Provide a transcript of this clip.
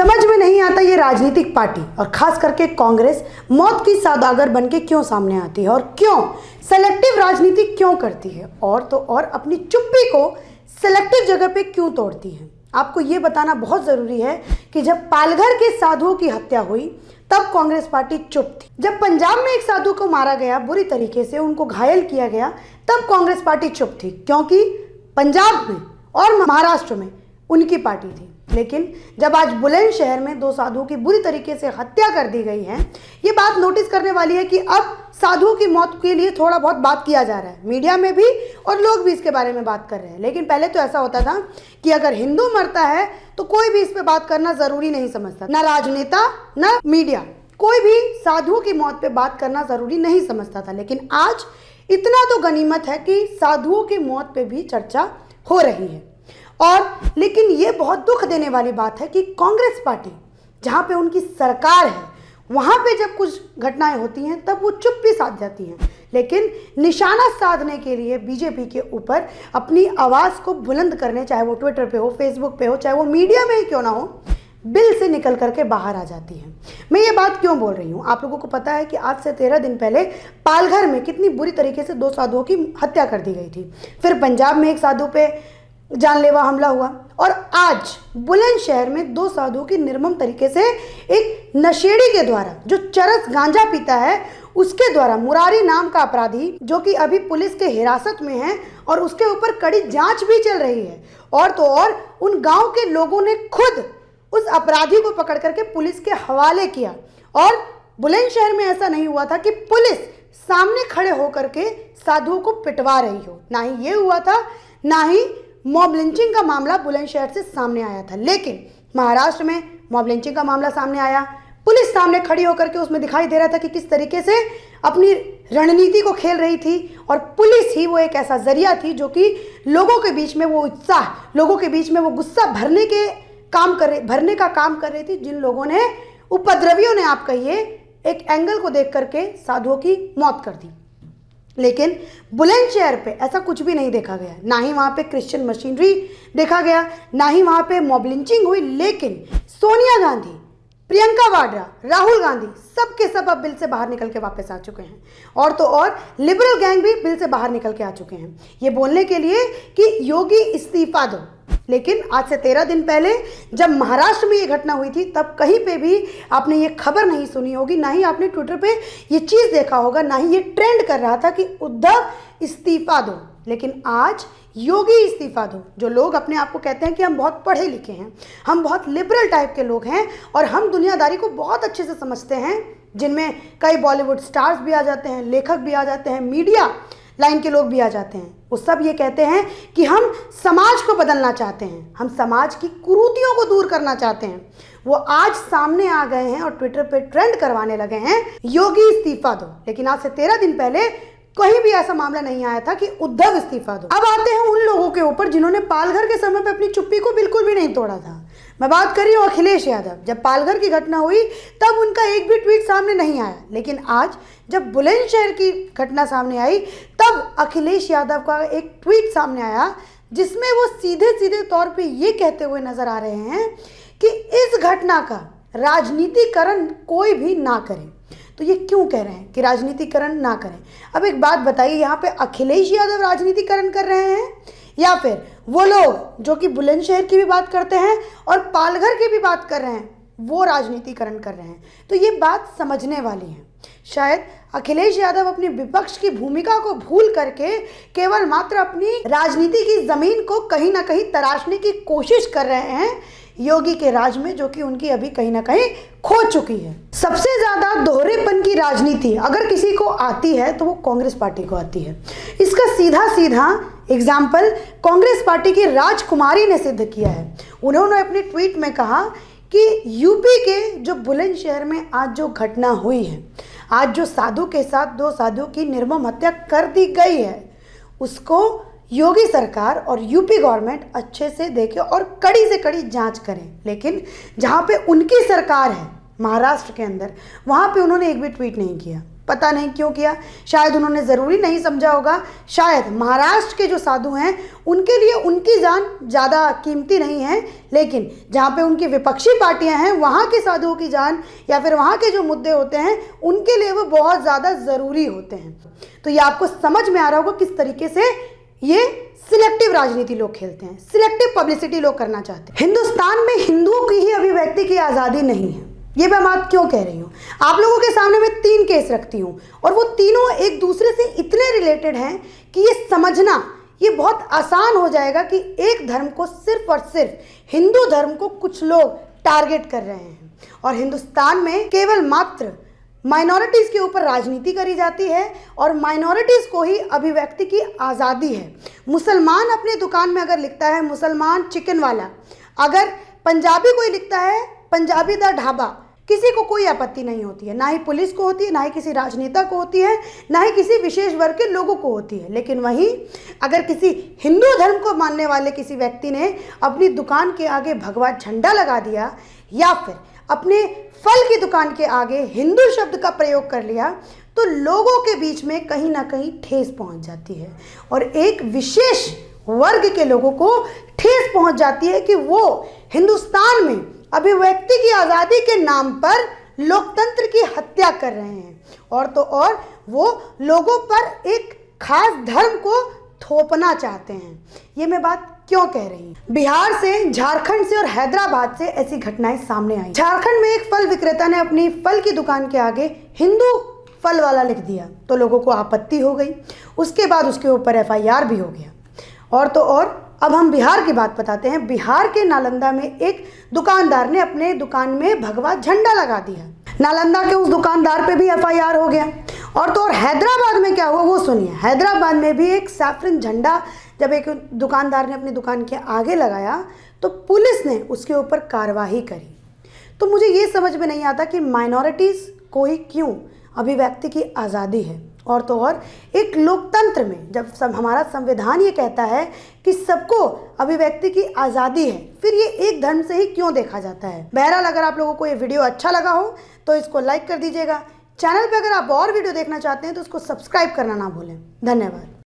समझ में नहीं आता ये राजनीतिक पार्टी और खास करके कांग्रेस मौत की सौदागर बनके क्यों सामने आती है और क्यों सेलेक्टिव राजनीति क्यों करती है, और तो और अपनी चुप्पी को सेलेक्टिव जगह पे क्यों तोड़ती है। आपको ये बताना बहुत ज़रूरी है कि जब पालघर के साधुओं की हत्या हुई तब कांग्रेस पार्टी चुप थी। जब पंजाब में एक साधु को मारा गया, बुरी तरीके से उनको घायल किया गया, तब कांग्रेस पार्टी चुप थी, क्योंकि पंजाब में और महाराष्ट्र में उनकी पार्टी थी। लेकिन जब आज बुलंदशहर में दो साधुओं की बुरी तरीके से हत्या कर दी गई है, ये बात नोटिस करने वाली है कि अब साधुओं की मौत के लिए थोड़ा बहुत बात किया जा रहा है, मीडिया में भी और लोग भी इसके बारे में बात कर रहे हैं। लेकिन पहले तो ऐसा होता था कि अगर हिंदू मरता है तो कोई भी इस पर बात करना ज़रूरी नहीं समझता, ना राजनेता ना मीडिया, कोई भी साधुओं की मौत पर बात करना ज़रूरी नहीं समझता था। लेकिन आज इतना तो गनीमत है कि साधुओं की मौत पर भी चर्चा हो रही है। और लेकिन ये बहुत दुख देने वाली बात है कि कांग्रेस पार्टी जहाँ पे उनकी सरकार है, वहाँ पे जब कुछ घटनाएं होती हैं तब वो चुप्पी साध जाती हैं, लेकिन निशाना साधने के लिए बीजेपी के ऊपर अपनी आवाज़ को बुलंद करने, चाहे वो ट्विटर पे हो, फेसबुक पे हो, चाहे वो मीडिया में ही क्यों ना हो, बिल से निकल करके बाहर आ जाती है। मैं ये बात क्यों बोल रही हूँ, आप लोगों को पता है कि आज से 13 दिन पहले पालघर में कितनी बुरी तरीके से दो साधुओं की हत्या कर दी गई थी। फिर पंजाब में एक साधु पे जानलेवा हमला हुआ और आज बुलंदशहर में दो साधुओं की निर्मम तरीके से एक नशेड़ी के द्वारा, जो चरस गांजा पीता है, उसके द्वारा मुरारी नाम का अपराधी, जो कि अभी पुलिस के हिरासत में है और उसके ऊपर कड़ी जांच भी चल रही है, और तो और उन गांव के लोगों ने खुद उस अपराधी को पकड़ करके पुलिस के हवाले किया। और बुलंदशहर में ऐसा नहीं हुआ था कि पुलिस सामने खड़े होकर के साधुओं को पिटवा रही हो, ना ही ये हुआ था, ना ही मॉब लिंचिंग का मामला बुलंदशहर से सामने आया था। लेकिन महाराष्ट्र में मॉब लिंचिंग का मामला सामने आया, पुलिस सामने खड़ी होकर के उसमें दिखाई दे रहा था कि किस तरीके से अपनी रणनीति को खेल रही थी, और पुलिस ही वो एक ऐसा जरिया थी जो कि लोगों के बीच में वो उत्साह, लोगों के बीच में वो गुस्सा भरने का काम कर रही थी, जिन लोगों ने, उपद्रवियों ने आप कहिए, एक एंगल को देख करके साधुओं की मौत कर दी। लेकिन बुलंदशहर पे ऐसा कुछ भी नहीं देखा गया, ना ही वहाँ पे क्रिश्चियन मशीनरी देखा गया, ना ही वहाँ पे मॉब लिंचिंग हुई। लेकिन सोनिया गांधी, प्रियंका वाड्रा, राहुल गांधी, सब के सब अब बिल से बाहर निकल के वापस आ चुके हैं, और तो और लिबरल गैंग भी बिल से बाहर निकल के आ चुके हैं, ये बोलने के लिए कि योगी इस्तीफा दो। लेकिन आज से 13 दिन पहले जब महाराष्ट्र में ये घटना हुई थी, तब कहीं पे भी आपने ये खबर नहीं सुनी होगी, ना ही आपने ट्विटर पे ये चीज़ देखा होगा, ना ही ये ट्रेंड कर रहा था कि उद्धव इस्तीफा दो। लेकिन आज योगी इस्तीफा दो। जो लोग अपने आप को कहते हैं कि हम बहुत पढ़े लिखे हैं, हम बहुत लिबरल टाइप के लोग हैं और हम दुनियादारी को बहुत अच्छे से समझते हैं, जिनमें कई बॉलीवुड स्टार्स भी आ जाते हैं, लेखक भी आ जाते हैं, मीडिया लाइन के लोग भी आ जाते हैं, वो सब ये कहते हैं कि हम समाज को बदलना चाहते हैं, हम समाज की कुरीतियों को दूर करना चाहते हैं। वो आज सामने आ गए हैं और ट्विटर पे ट्रेंड करवाने लगे हैं, योगी इस्तीफा दो। लेकिन आज से 13 दिन पहले कहीं भी ऐसा मामला नहीं आया था कि उद्धव इस्तीफा दो। अब आते हैं उन लोगों के ऊपर जिन्होंने पालघर के समय पे अपनी चुप्पी को बिल्कुल भी नहीं तोड़ा था। मैं बात कर रही हूँ अखिलेश यादव। जब पालघर की घटना हुई तब उनका एक भी ट्वीट सामने नहीं आया, लेकिन आज जब बुलंदशहर की घटना सामने आई तब अखिलेश यादव का एक ट्वीट सामने आया, जिसमें वो सीधे सीधे तौर पे ये कहते हुए नजर आ रहे हैं कि इस घटना का राजनीतिकरण कोई भी ना करे। तो ये क्यों कह रहे हैं कि राजनीतिकरण ना करें? अब एक बात बताइए, यहाँ पे अखिलेश यादव राजनीतिकरण कर रहे हैं या फिर वो लोग जो कि बुलंदशहर की भी बात करते हैं और पालघर की भी बात कर रहे हैं, वो राजनीतिकरण कर रहे हैं? तो ये बात समझने वाली है। शायद अखिलेश यादव अपनी विपक्ष की भूमिका को भूल करके केवल मात्र अपनी राजनीति की जमीन को कहीं ना कहीं तराशने की कोशिश कर रहे हैं योगी के राज में, जो कि उनकी अभी कहीं ना कहीं खो चुकी है। सबसे ज्यादा दोहरेपन की राजनीति अगर किसी को आती है तो वो कांग्रेस पार्टी को आती है। इसका सीधा सीधा एग्जाम्पल कांग्रेस पार्टी की राजकुमारी ने सिद्ध किया है। उन्होंने अपने ट्वीट में कहा कि यूपी के जो बुलंदशहर में आज जो घटना हुई है, आज जो साधु के साथ दो साधुओं की निर्मम हत्या कर दी गई है, उसको योगी सरकार और यूपी गवर्नमेंट अच्छे से देखे और कड़ी से कड़ी जांच करें। लेकिन जहां पे उनकी सरकार है महाराष्ट्र के अंदर, वहां पे उन्होंने एक भी ट्वीट नहीं किया। पता नहीं क्यों किया, शायद उन्होंने ज़रूरी नहीं समझा होगा, शायद महाराष्ट्र के जो साधु हैं उनके लिए उनकी जान ज़्यादा कीमती नहीं है, लेकिन जहाँ पे उनकी विपक्षी पार्टियां हैं वहाँ के साधुओं की जान या फिर वहाँ के जो मुद्दे होते हैं उनके लिए वो बहुत ज़्यादा ज़रूरी होते हैं। तो ये आपको समझ में आ रहा होगा किस तरीके से ये सिलेक्टिव राजनीति लोग खेलते हैं, सिलेक्टिव पब्लिसिटी लोग करना चाहते हैं। हिंदुस्तान में हिंदुओं की ही अभिव्यक्ति की आज़ादी नहीं है, ये मैं बात क्यों कह रही हूँ। आप लोगों के सामने मैं 3 केस रखती हूँ और वो तीनों एक दूसरे से इतने रिलेटेड हैं कि ये समझना ये बहुत आसान हो जाएगा कि एक धर्म को सिर्फ और सिर्फ हिंदू धर्म को कुछ लोग टारगेट कर रहे हैं और हिंदुस्तान में केवल मात्र माइनॉरिटीज़ के ऊपर राजनीति करी जाती है और माइनॉरिटीज़ को ही अभिव्यक्ति की आज़ादी है। मुसलमान अपने दुकान में अगर लिखता है मुसलमान चिकन वाला, अगर पंजाबी कोई लिखता है पंजाबी दा ढाबा, किसी को कोई आपत्ति नहीं होती है, ना ही पुलिस को होती है, ना ही किसी राजनेता को होती है, ना ही किसी विशेष वर्ग के लोगों को होती है। लेकिन वहीं अगर किसी हिंदू धर्म को मानने वाले किसी व्यक्ति ने अपनी दुकान के आगे भगवा झंडा लगा दिया या फिर अपने फल की दुकान के आगे हिंदू शब्द का प्रयोग कर लिया, तो लोगों के बीच में कहीं ना कहीं ठेस पहुंच जाती है और एक विशेष वर्ग के लोगों को ठेस पहुंच जाती है कि वो हिंदुस्तान में अभिव्यक्ति की आज़ादी के नाम पर लोकतंत्र की हत्या कर रहे हैं और तो और वो लोगों पर एक खास धर्म को थोपना चाहते हैं। ये मैं बात क्यों कह रही हूँ। बिहार से, झारखंड से और हैदराबाद से ऐसी घटनाएं सामने आई। झारखंड में एक फल विक्रेता ने अपनी फल की दुकान के आगे हिंदू फल वाला लिख दिया तो लोगों को आपत्ति हो गई, उसके बाद उसके ऊपर FIR भी हो गया। और तो और अब हम बिहार की बात बताते हैं। बिहार के नालंदा में एक दुकानदार ने अपने दुकान में भगवा झंडा लगा दिया, नालंदा के उस दुकानदार पे भी FIR हो गया। और तो और हैदराबाद में क्या हुआ वो सुनिए। हैदराबाद में भी एक सैफरन झंडा जब एक दुकानदार ने अपनी दुकान के आगे लगाया तो पुलिस ने उसके ऊपर कार्रवाई करी। तो मुझे ये समझ में नहीं आता कि माइनॉरिटीज़ को ही क्यों अभिव्यक्ति की आज़ादी है और तो और एक लोकतंत्र में जब सब हमारा संविधान ये कहता है कि सबको अभिव्यक्ति की आज़ादी है, फिर ये एक धर्म से ही क्यों देखा जाता है। बहरहाल अगर आप लोगों को ये वीडियो अच्छा लगा हो तो इसको लाइक कर दीजिएगा। चैनल पे अगर आप और वीडियो देखना चाहते हैं तो उसको सब्सक्राइब करना ना भूलें। धन्यवाद।